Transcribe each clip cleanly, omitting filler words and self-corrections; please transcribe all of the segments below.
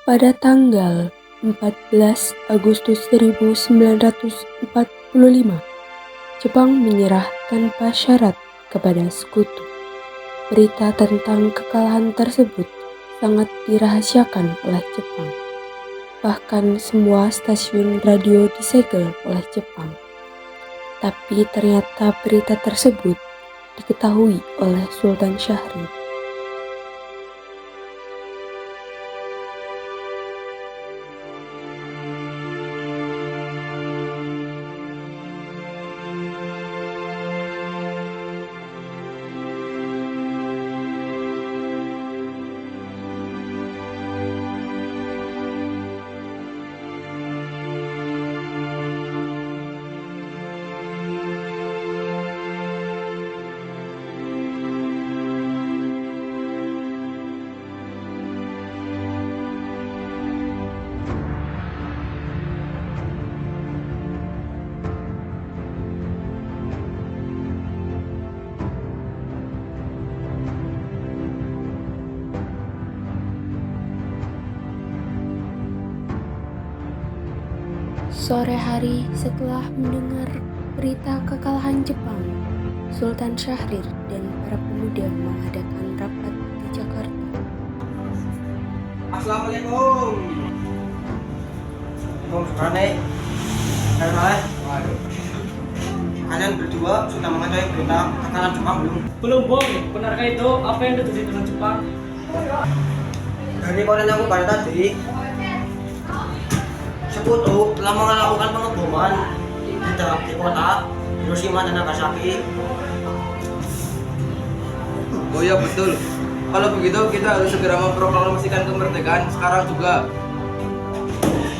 Pada tanggal 14 Agustus 1945, Jepang menyerah tanpa syarat kepada sekutu. Berita tentang kekalahan tersebut sangat dirahasiakan oleh Jepang. Bahkan semua stasiun radio disegel oleh Jepang. Tapi ternyata berita tersebut diketahui oleh Sultan Syahrir. Sore hari setelah mendengar berita kekalahan Jepang, Sultan Syahrir dan para pemuda mengadakan rapat di Jakarta. Assalamualaikum. Kalian berdua sudah mengetahui berita kekalahan Jepang belum? Belum, Bung. Benarkah itu? Apa yang terjadi dengan Jepang? Dari koran yang aku baca tadi, sekutu telah melakukan pengeboman di kota Hiroshima dan Nagasaki. Oh ya betul. Kalau begitu kita harus segera memproklamasikan kemerdekaan sekarang juga.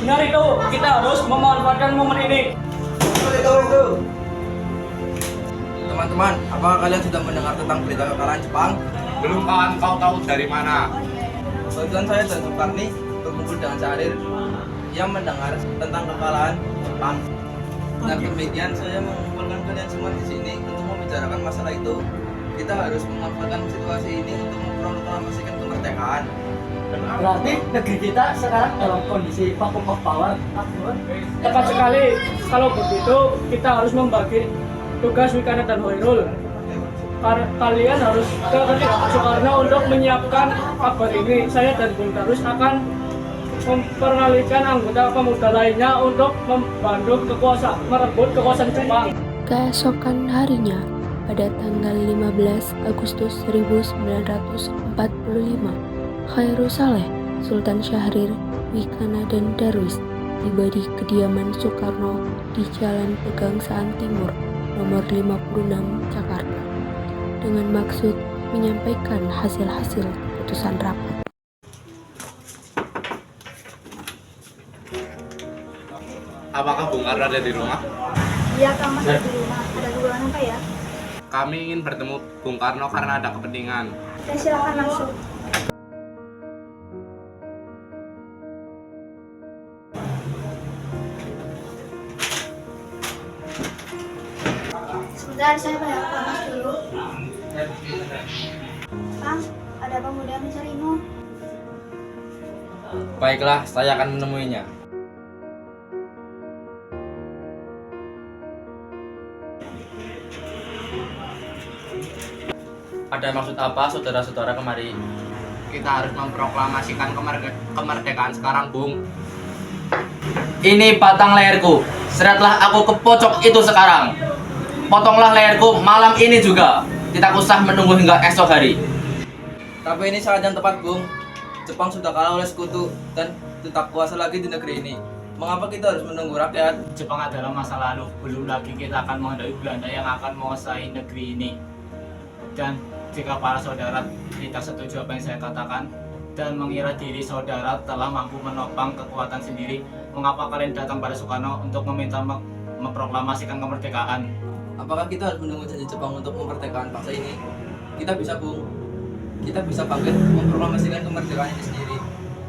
Benar itu. Kita harus memanfaatkan momen ini. Betul. Teman-teman, apakah kalian sudah mendengar tentang berita kekalahan Jepang? Belum kawan, kau tahu dari mana? Kebetulan saya dan Sukarni berkumpul dengan Syahrir yang mendengar tentang kekalahan Jepang. Dan demikian saya mengumpulkan kalian semua di sini untuk membicarakan masalah itu. Kita harus memanfaatkan situasi ini untuk memproklamasikan kemerdekaan. Berarti negeri kita sekarang dalam kondisi vacuum of power. Tepat sekali. Kalau begitu, kita harus membagi tugas Wikana dan Hoirul. Kalian harus ke Soekarno untuk menyiapkan kabar ini. Saya dan Bung Darus akan memperkenalkan anggota pemuda lainnya untuk membantu merebut kekuasaan Jepang. Keesokan harinya, pada tanggal 15 Agustus 1945, Khairul Saleh, Sultan Syahrir, Wikana dan Darwis tiba di kediaman Soekarno di Jalan Pegangsaan Timur, nomor 56, Jakarta, dengan maksud menyampaikan hasil-hasil keputusan rapat. Apakah Bung Karno ada di rumah? Iya, Kang, Mas ada di rumah. Ada keperluan apa ya? Kami ingin bertemu Bung Karno karena ada kepentingan. Ya, silakan masuk. Sebentar, saya bayar Pak Mas dulu. Kang, ada pemuda yang mencarimu. Baiklah, saya akan menemuinya. Ada maksud apa saudara-saudara kemari? Kita harus memproklamasikan kemerdekaan sekarang, Bung. Ini batang leherku. Seretlah aku ke pojok itu sekarang. Potonglah leherku malam ini juga. Tidak usah menunggu hingga esok hari. Tapi ini saat yang tepat, Bung. Jepang sudah kalah oleh sekutu dan tetap kuasa lagi di negeri ini. Mengapa kita harus menunggu rakyat? Jepang adalah masa lalu. Belum lagi kita akan menghadapi Belanda yang akan menguasai negeri ini. Dan jika para saudara tidak setuju apa yang saya katakan dan mengira diri saudara telah mampu menopang kekuatan sendiri, mengapa kalian datang pada Soekarno untuk meminta memproklamasikan kemerdekaan? Apakah kita harus menunggu janji Jepang untuk memerdekakan bangsa ini? Kita bisa, Bung. Kita bisa bangkit memproklamasikan kemerdekaan ini sendiri.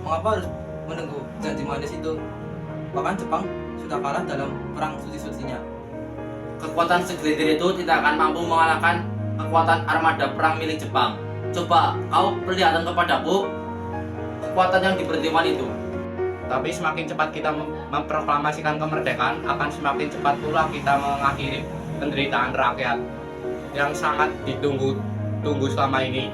Mengapa harus menunggu janji manis itu? Bahkan Jepang sudah kalah dalam perang suci-sucinya. Kekuatan segelintir itu tidak akan mampu mengalahkan kekuatan armada perang milik Jepang. Coba kau perlihatkan kepadaku kekuatan yang di perjuangan itu. Tapi semakin cepat kita memproklamasikan kemerdekaan, akan semakin cepat pula kita mengakhiri penderitaan rakyat yang sangat ditunggu-tunggu selama ini.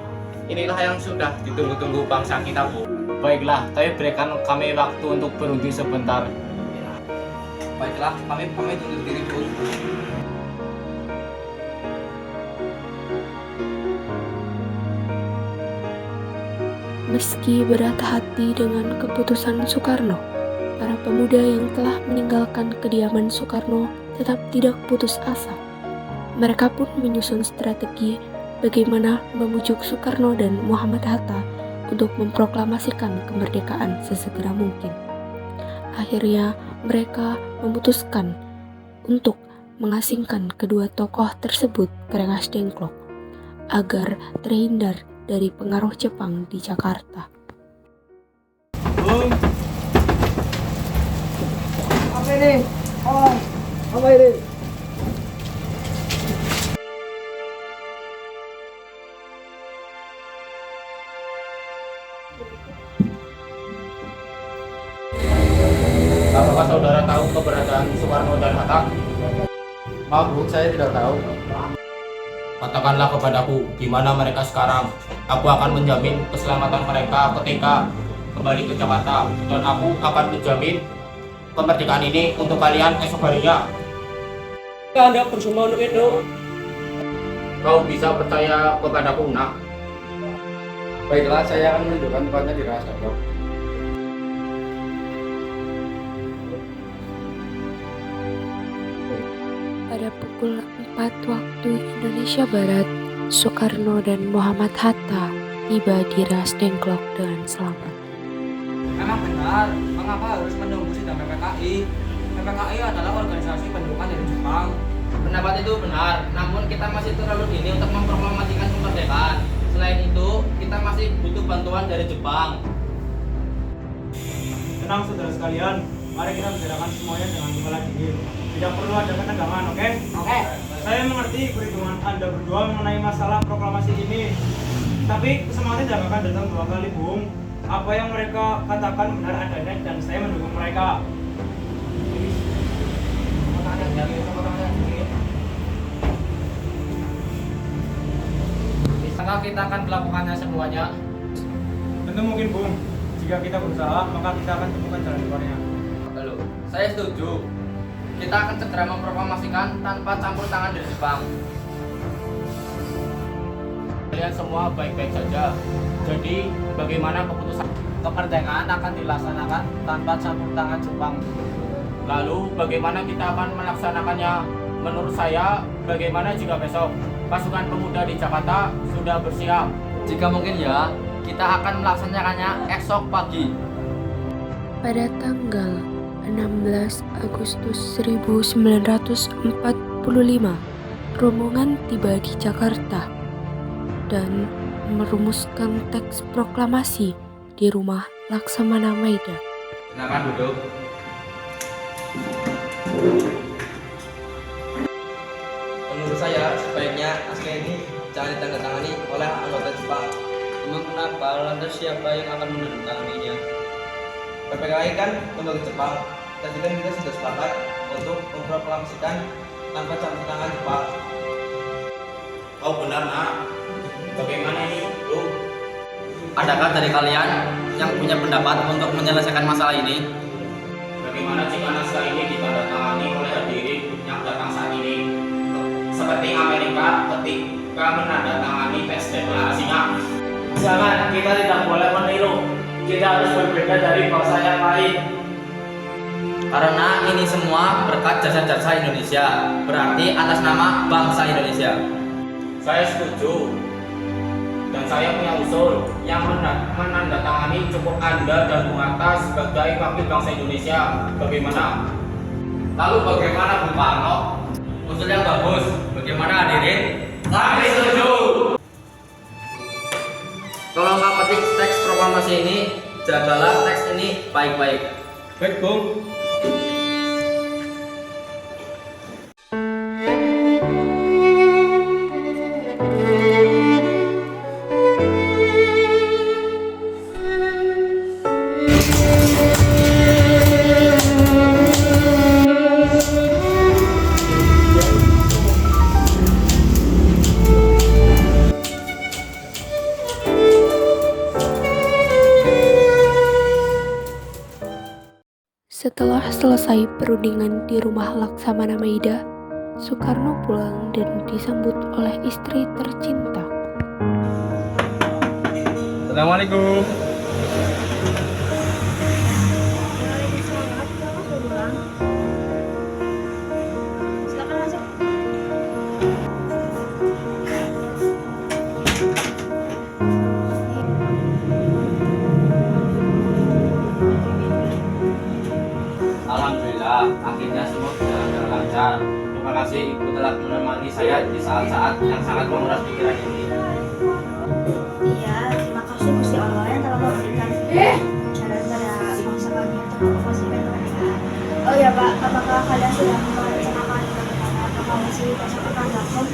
Inilah yang sudah ditunggu-tunggu bangsa kita, Bu. Baiklah, tapi berikan kami waktu untuk berhenti sebentar. Baiklah, kami pamit undur diri, Bu. Meski berat hati dengan keputusan Soekarno, para pemuda yang telah meninggalkan kediaman Soekarno tetap tidak putus asa. Mereka pun menyusun strategi bagaimana memujuk Soekarno dan Muhammad Hatta untuk memproklamasikan kemerdekaan sesegera mungkin. Akhirnya mereka memutuskan untuk mengasingkan kedua tokoh tersebut ke Rengas Dengklok agar terhindar dari pengaruh Jepang di Jakarta. Apa ini? Apa ini? Apakah saudara tahu keberadaan Soekarno dan Hatta? Maaf Bu, saya tidak tahu. Katakanlah kepadaku di mana mereka sekarang. Aku akan menjamin keselamatan mereka ketika kembali ke Jakarta, dan aku akan menjamin kemerdekaan ini untuk kalian esok harinya. Anda bersama untuk itu. Kau bisa percaya kepadaku, Nak. Baiklah, saya akan menunjukkan tempatnya di Rengas Dengklok. Pada pukul 4 waktu Indonesia Barat, Soekarno dan Muhammad Hatta tiba di Rengas Dengklok dengan selamat. Memang benar, mengapa harus menunggu sidang PPKI? PPKI adalah organisasi pendudukan dari Jepang. Pendapat itu benar, namun kita masih terlalu dini untuk memproklamasikan kemerdekaan. Selain itu, kita masih butuh bantuan dari Jepang. Tenang saudara sekalian, mari kita bicarakan semuanya dengan kepala dingin. Tidak perlu ada ketegangan, oke? Oke. Saya mengerti perhitungan Anda berdua mengenai masalah proklamasi ini. Tapi semangatnya tidak akan datang dua kali, Bung. Apa yang mereka katakan benar adanya dan saya mendukung mereka. Bisakah kita akan melakukannya semuanya? Tentu mungkin, Bung. Jika kita berusaha, maka kita akan temukan jalan keluarnya. Lalu, saya setuju. Kita akan segera memproklamasikan tanpa campur tangan dari Jepang. Kalian semua baik-baik saja. Jadi, bagaimana keputusan? Kemerdekaan akan dilaksanakan tanpa campur tangan Jepang. Lalu, bagaimana kita akan melaksanakannya? Menurut saya, bagaimana jika besok pasukan pemuda di Jakarta sudah bersiap? Jika mungkin ya, kita akan melaksanakannya esok pagi. Pada tanggal 16 Agustus 1945, rombongan tiba di Jakarta dan merumuskan teks proklamasi di rumah Laksamana Maida. Silakan duduk. Menurut saya, sebaiknya naskah ini jangan ditandatangani oleh anggota Jepang. Memang kenapa? Lantas siapa yang akan menandatanganinya? PPKI kan lembaga Jepang. Tadi kan kita sudah sepakat untuk memproklamasikan tanpa campur tangan Jepang. Oh benar, Nak. Bagaimana ini, Bro? Adakah dari kalian yang punya pendapat untuk menyelesaikan masalah ini? Bagaimana jika naskah ini ditandatangani oleh hadirin yang datang saat ini? Seperti Amerika ketika menandatangani teks deklarasinya. Jangan, kita tidak boleh meniru. Kita harus berbeda dari bangsa yang lain. Karena ini semua berkat jasa-jasa Indonesia, berarti atas nama bangsa Indonesia. Saya setuju. Dan saya punya usul yang menandatangani cukup Anda dan Bung Hatta sebagai wakil bangsa Indonesia. Bagaimana? Lalu bagaimana Bung Karno? Usul yang bagus. Bagaimana hadirin? Kami setuju. Tolong petik teks proklamasi ini, jagalah teks ini baik-baik. Baik, Bung. Setelah selesai perundingan di rumah Laksamana Maida, Soekarno pulang dan disambut oleh istri tercinta. Assalamualaikum. Silakan masuk. Alhamdulillah, akhirnya semua berjalan lancar. Terima kasih Ibu telah menemani saya di saat-saat yang sangat menguras pikiran ini. Iya, terima kasih Gusti Allah yang telah memberikan cara pada bangsa kami untuk mengoperasikan kemerdekaan. Oh ya Pak, apakah kalian sudah merencanakan bagaimana proklamasi besok akan dilakukan?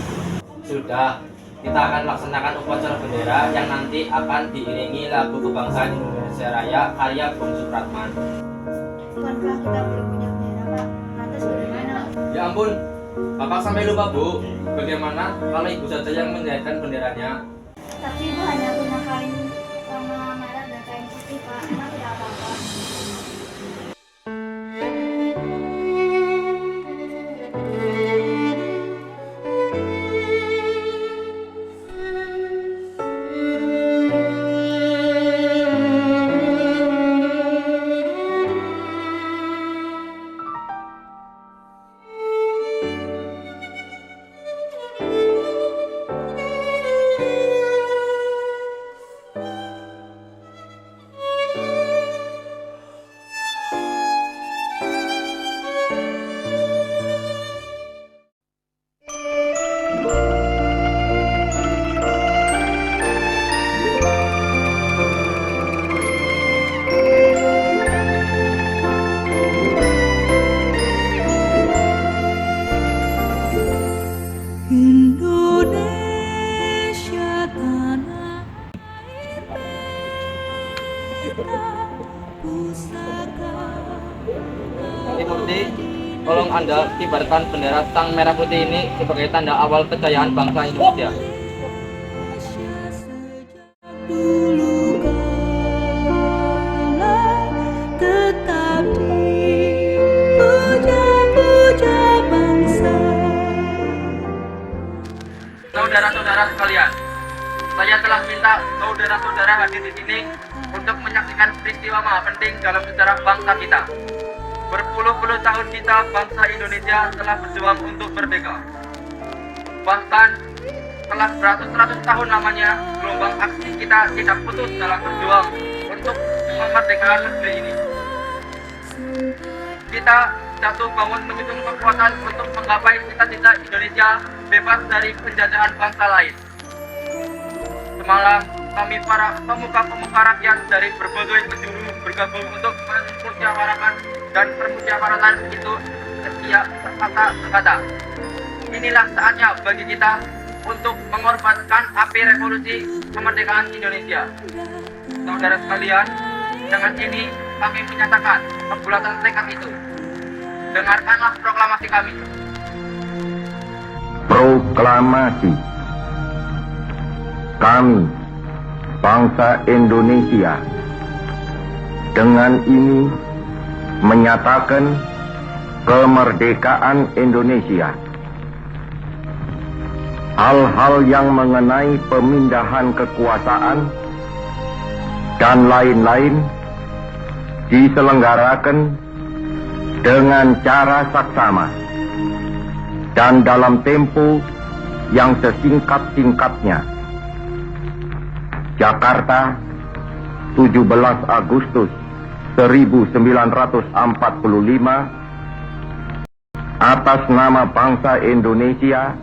Sudah, kita akan melaksanakan upacara bendera yang nanti akan diiringi lagu kebangsaan Indonesia Raya karya Bung Supratman. Bukankah kita belum punya bendera Pak? Lantas bagaimana? Ya ampun, Bapak sampai lupa Bu. Bagaimana kalau Ibu saja yang menjahitkan benderanya? Tapi Ibu hanya punya kain warna merah dan kain putih Pak, emang tidak apa-apa. Ibu Putih, tolong Anda kibarkan bendera sang merah putih ini sebagai tanda awal kejayaan bangsa Indonesia. Saudara-saudara sekalian, saya telah minta saudara-saudara hadir di sini untuk menyaksikan peristiwa maha penting dalam sejarah bangsa kita. Berpuluh-puluh tahun kita, bangsa Indonesia telah berjuang untuk merdeka. Bahkan telah beratus-ratus tahun lamanya, gelombang aksi kita tidak putus dalam berjuang untuk memerdekakan negeri ini. Kita jatuh bangun menyusun kekuatan untuk menggapai cita-cita Indonesia bebas dari penjajahan bangsa lain. Semalam, kami para pemuka-pemuka rakyat dari berbagai penjuru bergabung untuk memusyawarahkan dan permusyawaratan itu setiap kata-kata. Inilah saatnya bagi kita untuk mengorbankan api revolusi kemerdekaan Indonesia. Saudara sekalian, dengan ini kami menyatakan kebulatan tekad itu. Dengarkanlah proklamasi kami. Proklamasi. Kami, bangsa Indonesia, dengan ini menyatakan kemerdekaan Indonesia. Hal-hal yang mengenai pemindahan kekuasaan dan lain-lain diselenggarakan dengan cara saksama dan dalam tempo yang sesingkat-singkatnya. Jakarta, 17 Agustus 1945, atas nama bangsa Indonesia,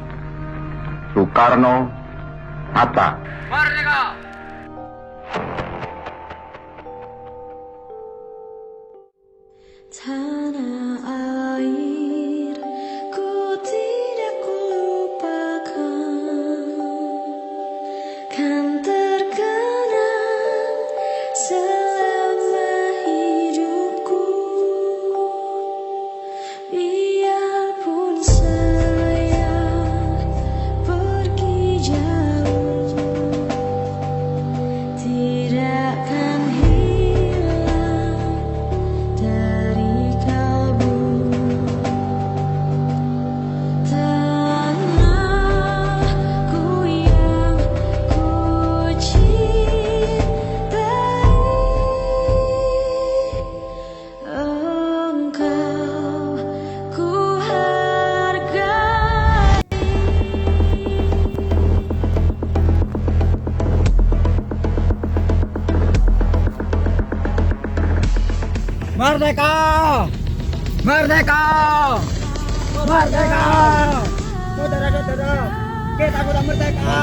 Soekarno-Hatta. Merdeka! Tanah air ku tidak kulupakan, kan terkenang selama hidupku. Biarpun saya pergi jauh, tidak akan hilang dari kau. Merdeka! Merdeka! Merdeka! Saudara-saudara, kita sudah merdeka!